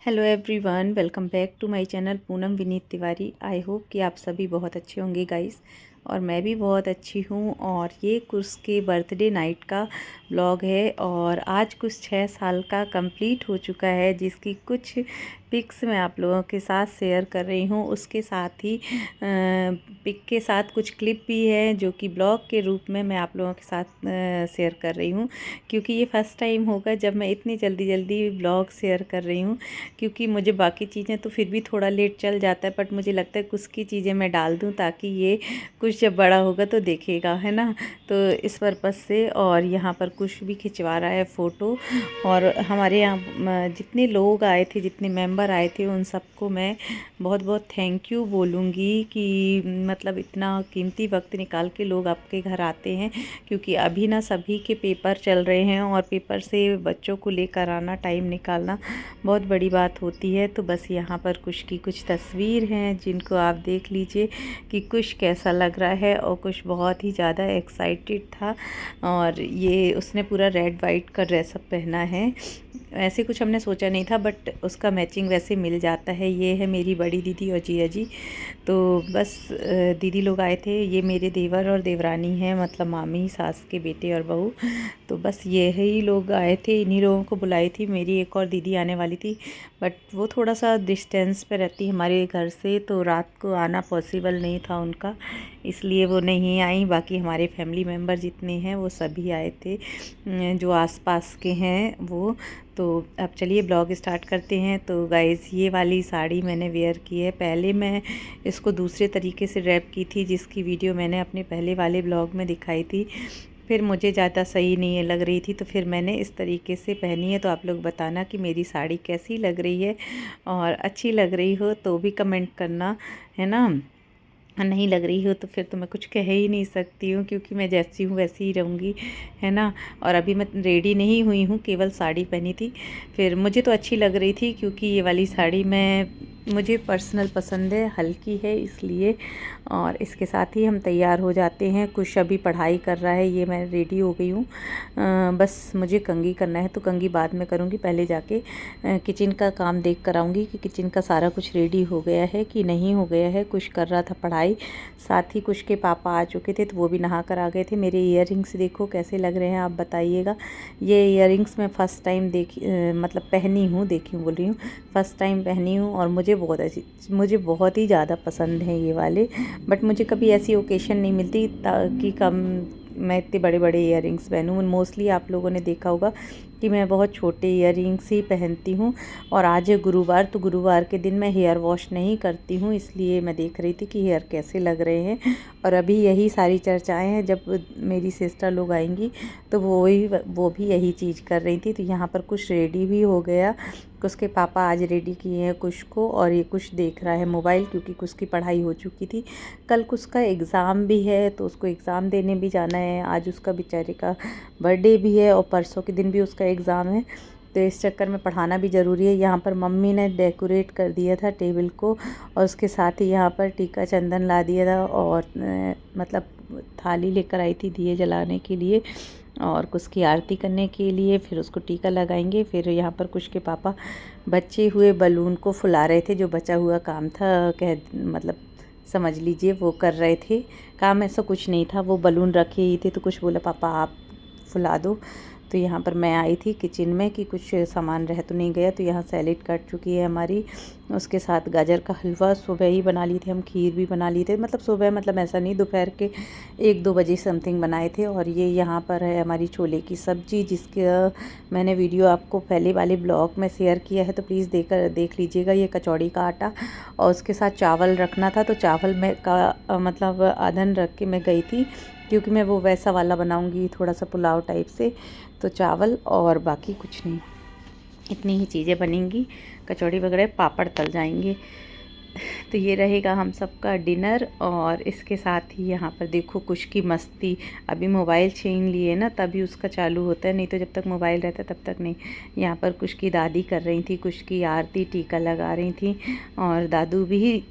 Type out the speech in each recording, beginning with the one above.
Hello everyone, welcome back to my channel Poonam Vineet Tiwari. I hope कि आप सभी बहुत अच्छे होंगे गाइस, और मैं भी बहुत अच्छी हूँ। और ये कुछ के बर्थडे नाइट का व्लॉग है और आज कुछ 6 साल का कंप्लीट हो चुका है, जिसकी कुछ पिक्स मैं आप लोगों के साथ शेयर कर रही हूँ। उसके साथ ही पिक के साथ कुछ क्लिप भी है जो कि ब्लॉग के रूप में मैं आप लोगों के साथ शेयर कर रही हूँ, क्योंकि ये फर्स्ट टाइम होगा जब मैं इतनी जल्दी जल्दी ब्लॉग शेयर कर रही हूँ। क्योंकि मुझे बाकी चीज़ें तो फिर भी थोड़ा लेट चल जाता है, बट मुझे लगता है कुछ की चीज़ें मैं डाल दूँ ताकि ये कुछ जब बड़ा होगा तो देखेगा, है ना। तो इस पर्पज़ से। और यहाँ पर कुछ भी खिंचवा रहा है फ़ोटो। और हमारे यहाँ जितने लोग आए थे, जितने मेंबर आए थे, उन सबको मैं बहुत बहुत थैंक यू बोलूँगी कि मतलब इतना कीमती वक्त निकाल के लोग आपके घर आते हैं, क्योंकि अभी ना सभी के पेपर चल रहे हैं और पेपर से बच्चों को लेकर आना, टाइम निकालना बहुत बड़ी बात होती है। तो बस यहाँ पर कुछ की कुछ तस्वीर हैं जिनको आप देख लीजिए कि कुछ कैसा लग रहा है। और कुछ बहुत ही ज़्यादा एक्साइटेड था, और ये उसने पूरा रेड वाइट का ड्रेसअप पहना है। ऐसे कुछ हमने सोचा नहीं था, बट उसका मैचिंग वैसे मिल जाता है। ये है मेरी बड़ी दीदी और जिया जी। तो बस दीदी लोग आए थे, ये मेरे देवर और देवरानी हैं, मतलब मामी सास के बेटे और बहू। तो बस ये ही लोग आए थे, इन्हीं लोगों को बुलाई थी। मेरी एक और दीदी आने वाली थी, बट वो थोड़ा सा डिस्टेंस पे रहती हमारे घर से, तो रात को आना पॉसिबल नहीं था उनका, इसलिए वो नहीं आई। बाकी हमारे फैमिली मेम्बर जितने हैं वो सभी आए थे, जो आसपास के हैं वो। तो अब चलिए ब्लॉग स्टार्ट करते हैं। तो गाइज़, ये वाली साड़ी मैंने वेयर की है। पहले मैं इसको दूसरे तरीके से रैप की थी, जिसकी वीडियो मैंने अपने पहले वाले ब्लॉग में दिखाई थी। फिर मुझे ज़्यादा सही नहीं लग रही थी, तो फिर मैंने इस तरीके से पहनी है। तो आप लोग बताना कि मेरी साड़ी कैसी लग रही है, और अच्छी लग रही हो तो भी कमेंट करना, है ना। नहीं लग रही हो तो फिर तो मैं कुछ कह ही नहीं सकती हूँ, क्योंकि मैं जैसी हूँ वैसी ही रहूँगी, है ना। और अभी मैं रेडी नहीं हुई हूँ, केवल साड़ी पहनी थी। फिर मुझे तो अच्छी लग रही थी, क्योंकि ये वाली साड़ी मुझे पर्सनल पसंद है, हल्की है इसलिए। और इसके साथ ही हम तैयार हो जाते हैं। कुछ अभी पढ़ाई कर रहा है, ये मैं रेडी हो गई हूँ। बस मुझे कंघी करना है, तो कंघी बाद में करूँगी। पहले जाके किचन का काम देख कर आऊँगी कि किचन का सारा कुछ रेडी हो गया है कि नहीं हो गया है। कुछ कर रहा था पढ़ाई, साथ ही कुछ के पापा आ चुके थे, तो वो भी नहा कर आ गए थे। मेरे इयररिंग्स देखो कैसे लग रहे हैं, आप बताइएगा। ये इयररिंग्स मैं फ़र्स्ट टाइम मतलब पहनी हूँ, देखी हूँ बोल रही हूँ, फ़र्स्ट टाइम पहनी हूँ। और मुझे बहुत ही ज़्यादा पसंद हैं ये वाले। बट मुझे कभी ऐसी ओकेशन नहीं मिलती ताकि मैं इतने बड़े बड़े इयररिंग्स पहनूँ। मोस्टली आप लोगों ने देखा होगा कि मैं बहुत छोटे इयररिंग्स ही पहनती हूँ। और आज है गुरुवार, तो गुरुवार के दिन मैं हेयर वॉश नहीं करती हूँ, इसलिए मैं देख रही थी कि हेयर कैसे लग रहे हैं। और अभी यही सारी चर्चाएं हैं, जब मेरी सिस्टर लोग आएंगी तो वो भी यही चीज़ कर रही थी। तो यहाँ पर कुछ रेडी भी हो गया। कुछ के पापा आज रेडी किए हैं कुछ को, और ये कुछ देख रहा है मोबाइल, क्योंकि कुछ की पढ़ाई हो चुकी थी। कल कुछ का एग्ज़ाम भी है, तो उसको एग्ज़ाम देने भी जाना है। आज उसका बेचारे का बर्थडे भी है, और परसों के दिन भी उसका एग्ज़ाम है। तो इस चक्कर में पढ़ाना भी ज़रूरी है। यहाँ पर मम्मी ने डेकोरेट कर दिया था टेबल को, और उसके साथ ही यहाँ पर टीका चंदन ला दिया था, और मतलब थाली लेकर आई थी दिए जलाने के लिए, और कुछ की आरती करने के लिए। फिर उसको टीका लगाएंगे। फिर यहाँ पर कुछ के पापा बचे हुए बलून को फुला रहे थे, जो बचा हुआ काम था, मतलब समझ लीजिए वो कर रहे थे। काम ऐसा कुछ नहीं था, वो बलून रखे ही थे, तो कुछ बोला पापा आप फुला दो। तो यहाँ पर मैं आई थी किचन में कि कुछ सामान रह तो नहीं गया। तो यहाँ सैलेड कट चुकी है हमारी, उसके साथ गाजर का हलवा सुबह ही बना ली थी हम, खीर भी बना ली थे, मतलब सुबह, मतलब ऐसा नहीं, दोपहर के 1-2 बजे समथिंग बनाए थे। और ये यहाँ पर है हमारी छोले की सब्ज़ी, जिसका मैंने वीडियो आपको पहले वाले ब्लॉग में शेयर किया है, तो प्लीज़ देख लीजिएगा। ये कचौड़ी का आटा, और उसके साथ चावल रखना था, तो चावल मतलब आधन रख के मैं गई थी, क्योंकि मैं वो वैसा वाला बनाऊंगी, थोड़ा सा पुलाव टाइप से। तो चावल और बाकी कुछ नहीं, इतनी ही चीज़ें बनेंगी। कचौड़ी वगैरह, पापड़ तल जाएंगे। तो ये रहेगा हम सबका डिनर। और इसके साथ ही यहाँ पर देखो कुछ की मस्ती, अभी मोबाइल छीन लिए ना, तभी उसका चालू होता है, नहीं तो जब तक मोबाइल रहता है तब तक नहीं। यहाँ पर कुछ की दादी कर रही थी, कुछ की आरती टीका लगा रही थी, और दादू भी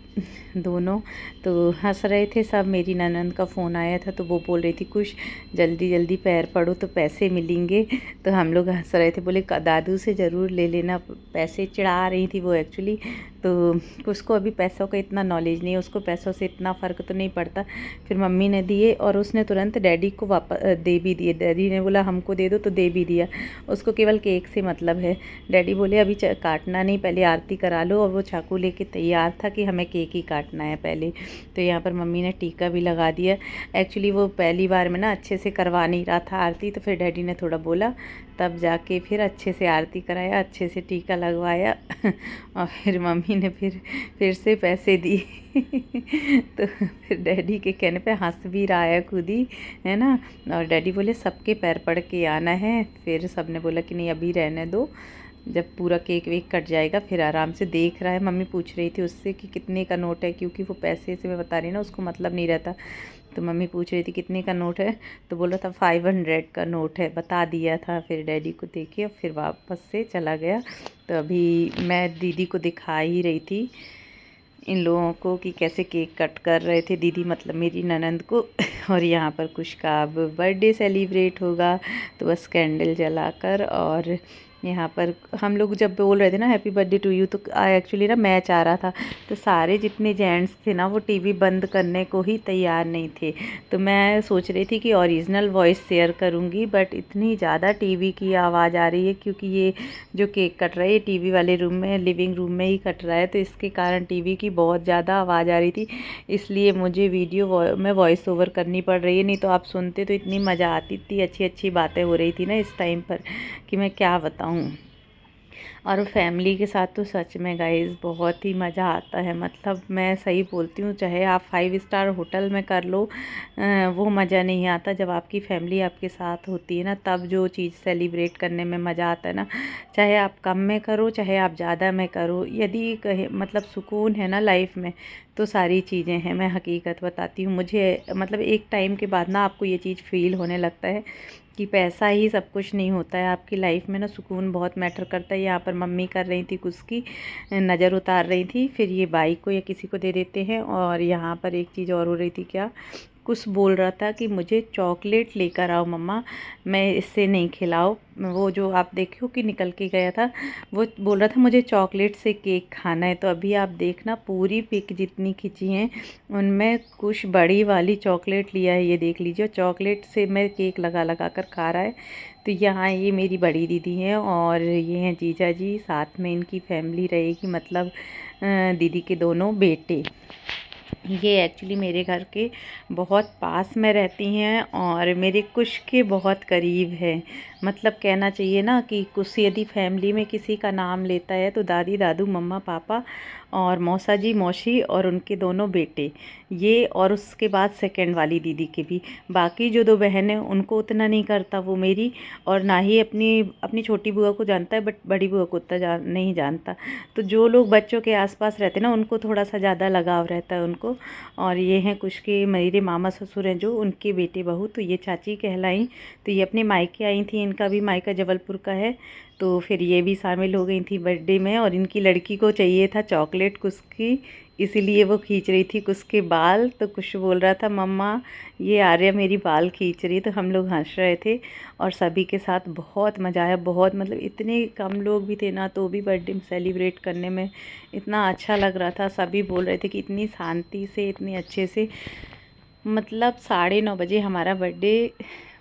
दोनों। तो हंस रहे थे सब। मेरी ननंद का फ़ोन आया था तो वो बोल रही थी कुछ जल्दी जल्दी पैर पड़ो तो पैसे मिलेंगे। तो हम लोग हंस रहे थे, बोले दादू से ज़रूर ले लेना पैसे। चिढ़ा रही थी वो एक्चुअली। तो उसको अभी पैसों का इतना नॉलेज नहीं है, उसको पैसों से इतना फ़र्क तो नहीं पड़ता। फिर मम्मी ने दिए और उसने तुरंत डैडी को वापस दे भी दिए। डैडी ने बोला हमको दे दो तो दे भी दिया। उसको केवल केक से मतलब है। डैडी बोले अभी काटना नहीं, पहले आरती करा लो। और वो चाकू लेके तैयार था कि हमें केक ही काटना है पहले। तो यहाँ पर मम्मी ने टीका भी लगा दिया। एक्चुअली वो पहली बार में ना अच्छे से करवा नहीं रहा था आरती, तो फिर डैडी ने थोड़ा बोला, तब जाके फिर अच्छे से आरती कराया, अच्छे से टीका लगवाया। और फिर मम्मी ने फिर से पैसे दिए। तो फिर डैडी के कहने पे हंस भी रहा है खुद ही, है ना। और डैडी बोले सबके पैर पड़ के आना है। फिर सब ने बोला कि नहीं अभी रहने दो, जब पूरा केक वेक कट जाएगा फिर आराम से। देख रहा है, मम्मी पूछ रही थी उससे कि कितने का नोट है, क्योंकि वो पैसे से मैं बता रही ना उसको मतलब नहीं रहता। तो मम्मी पूछ रही थी कितने का नोट है, तो बोला था 500 का नोट है, बता दिया था। फिर डैडी को देखे और फिर वापस से चला गया। तो अभी मैं दीदी को दिखा ही रही थी इन लोगों को कि कैसे केक कट कर रहे थे, दीदी मतलब मेरी ननंद को। और यहाँ पर कुछ का अब बर्थडे सेलिब्रेट होगा, तो बस कैंडल जलाकर। और यहाँ पर हम लोग जब बोल रहे थे ना हैप्पी बर्थडे टू यू, तो एक्चुअली ना मैच आ रहा था, तो सारे जितने जेंट्स थे ना वो टीवी बंद करने को ही तैयार नहीं थे। तो मैं सोच रही थी कि ओरिजिनल वॉइस शेयर करूँगी, बट इतनी ज़्यादा टीवी की आवाज़ आ रही है, क्योंकि ये जो केक कट रहा है ये टीवी वाले रूम में, लिविंग रूम में ही कट रहा है, तो इसके कारण टीवी की बहुत ज़्यादा आवाज़ आ रही थी। इसलिए मुझे वीडियो में वॉइस ओवर करनी पड़ रही है, नहीं तो आप सुनते तो इतनी मज़ा आती, इतनी अच्छी अच्छी बातें हो रही थी ना इस टाइम पर कि मैं क्या बताऊँ। और फैमिली के साथ तो सच में गाइस बहुत ही मज़ा आता है। मतलब मैं सही बोलती हूँ, चाहे आप 5 स्टार होटल में कर लो, वो मज़ा नहीं आता। जब आपकी फैमिली आपके साथ होती है ना, तब जो चीज़ सेलिब्रेट करने में मज़ा आता है ना, चाहे आप कम में करो चाहे आप ज़्यादा में करो, यदि कहे मतलब सुकून है ना लाइफ में, तो सारी चीज़ें हैं। मैं हकीकत बताती हूँ, मुझे मतलब एक टाइम के बाद ना आपको ये चीज़ फ़ील होने लगता है कि पैसा ही सब कुछ नहीं होता है आपकी लाइफ में ना, सुकून बहुत मैटर करता है। यहाँ पर मम्मी कर रही थी कुछ की नज़र उतार रही थी, फिर ये बाइक को या किसी को दे देते हैं। और यहाँ पर एक चीज़ और हो रही थी, क्या कुछ बोल रहा था कि मुझे चॉकलेट लेकर आओ मम्मा, मैं इससे नहीं खिलाओ। वो जो आप देखे हो कि निकल के गया था, वो बोल रहा था मुझे चॉकलेट से केक खाना है। तो अभी आप देखना पूरी पिक जितनी खिंची हैं उनमें कुछ बड़ी वाली चॉकलेट लिया है, ये देख लीजिए। चॉकलेट से मैं केक लगा लगा कर खा रहा है। तो यहाँ ये मेरी बड़ी दीदी हैं और ये हैं जीजा जी, साथ में इनकी फैमिली रहेगी, मतलब दीदी के दोनों बेटे। ये एक्चुअली मेरे घर के बहुत पास में रहती हैं और मेरे कुश के बहुत करीब है। मतलब कहना चाहिए ना कि कुछ यदि फैमिली में किसी का नाम लेता है तो दादी दादू मम्मा पापा और मौसा जी मौसी और उनके दोनों बेटे, ये और उसके बाद सेकंड वाली दीदी के भी। बाकी जो 2 बहन हैं उनको उतना नहीं करता वो मेरी, और ना ही अपनी छोटी बुआ को जानता है, बट बड़ी बुआ को उतना नहीं जानता। तो जो लोग बच्चों के आसपास रहते हैं ना, उनको थोड़ा सा ज़्यादा लगाव रहता है उनको। और ये हैं कुछ के मेरे मामा ससुर हैं जो, उनके बेटे बहू, तो ये चाची कहलाई। तो ये अपने मायके आई थी, इनका भी मायका जबलपुर का है। तो फिर ये भी शामिल हो गई थी बर्थडे में। और इनकी लड़की को चाहिए था चॉकलेट कुछ की, इसीलिए वो खींच रही थी कुछ के बाल। तो कुछ बोल रहा था मम्मा ये आर्या मेरी बाल खींच रही, तो हम लोग हंस रहे थे। और सभी के साथ बहुत मज़ा आया, बहुत मतलब इतने कम लोग भी थे ना, तो भी बर्थडे सेलिब्रेट करने में इतना अच्छा लग रहा था। सभी बोल रहे थे कि इतनी शांति से इतने अच्छे से, मतलब 9:30 बजे हमारा बर्थडे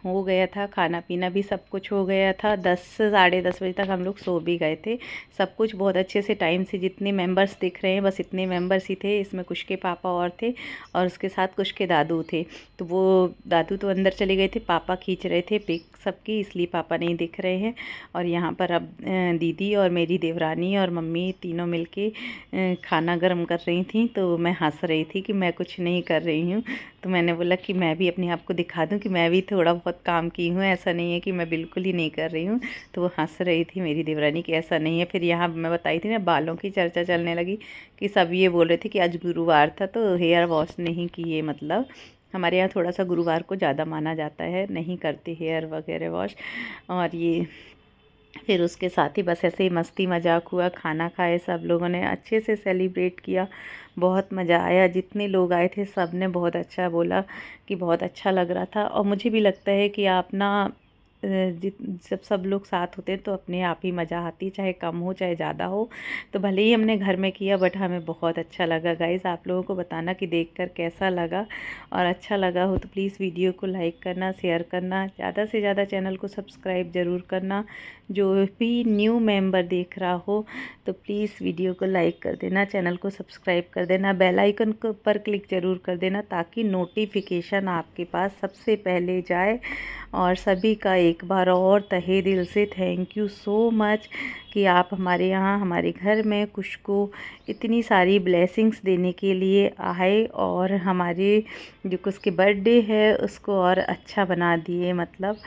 हो गया था। खाना पीना भी सब कुछ हो गया था। 10 साढ़े 10 बजे तक हम लोग सो भी गए थे। सब कुछ बहुत अच्छे से टाइम से, जितने मेंबर्स दिख रहे हैं बस इतने मेंबर्स ही थे। इसमें कुछ के पापा और थे और उसके साथ कुछ के दादू थे। तो वो दादू तो अंदर चले गए थे, पापा खींच रहे थे पिक सबकी, इसलिए पापा नहीं दिख रहे हैं। और यहाँ पर अब दीदी और मेरी देवरानी और मम्मी तीनों मिलके खाना गर्म कर रही थी। तो मैं हंस रही थी कि मैं कुछ नहीं कर रही हूँ। तो मैंने बोला कि मैं भी अपने आप को दिखा दूं कि मैं भी थोड़ा बहुत काम की हूँ, ऐसा नहीं है कि मैं बिल्कुल ही नहीं कर रही हूँ। तो वो हंस रही थी मेरी देवरानी कि ऐसा नहीं है। फिर यहाँ मैं बताई थी ना, बालों की चर्चा चलने लगी कि सब ये बोल रहे थे कि आज गुरुवार था तो हेयर वॉश नहीं किए। मतलब हमारे यहाँ थोड़ा सा गुरुवार को ज़्यादा माना जाता है, नहीं करते हेयर वगैरह वॉश। और ये फिर उसके साथ ही बस ऐसे ही मस्ती मजाक हुआ, खाना खाए, सब लोगों ने अच्छे से सेलिब्रेट किया। बहुत मज़ा आया, जितने लोग आए थे सब ने बहुत अच्छा बोला कि बहुत अच्छा लग रहा था। और मुझे भी लगता है कि आप ना जित जब सब लोग साथ होते हैं तो अपने आप ही मज़ा आती है, चाहे कम हो चाहे ज़्यादा हो। तो भले ही हमने घर में किया बट हमें बहुत अच्छा लगा गाइज़। आप लोगों को बताना कि देखकर कैसा लगा, और अच्छा लगा हो तो प्लीज़ वीडियो को लाइक करना, शेयर करना, ज़्यादा से ज़्यादा चैनल को सब्सक्राइब ज़रूर करना। जो भी न्यू मेंबर देख रहा हो तो प्लीज़ वीडियो को लाइक कर देना, चैनल को सब्सक्राइब कर देना, बेल आइकन को पर क्लिक ज़रूर कर देना ताकि नोटिफिकेशन आपके पास सबसे पहले जाए। और सभी का एक बार और तहे दिल से थैंक यू सो मच कि आप हमारे यहाँ हमारे घर में कुछ को इतनी सारी ब्लेसिंग्स देने के लिए आए, और हमारे जो कुछ के बर्थडे है उसको और अच्छा बना दिए मतलब।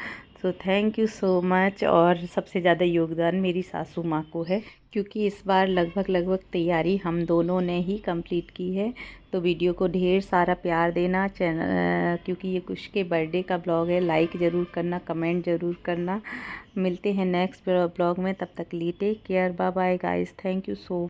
तो थैंक यू सो मच। और सबसे ज़्यादा योगदान मेरी सासू माँ को है, क्योंकि इस बार लगभग तैयारी हम दोनों ने ही कंप्लीट की है। तो वीडियो को ढेर सारा प्यार देना, चैनल क्योंकि ये कुछ के बर्थडे का ब्लॉग है, लाइक ज़रूर करना, कमेंट ज़रूर करना। मिलते हैं नेक्स्ट ब्लॉग में, तब तक लिए take care, bye bye guys, thank you so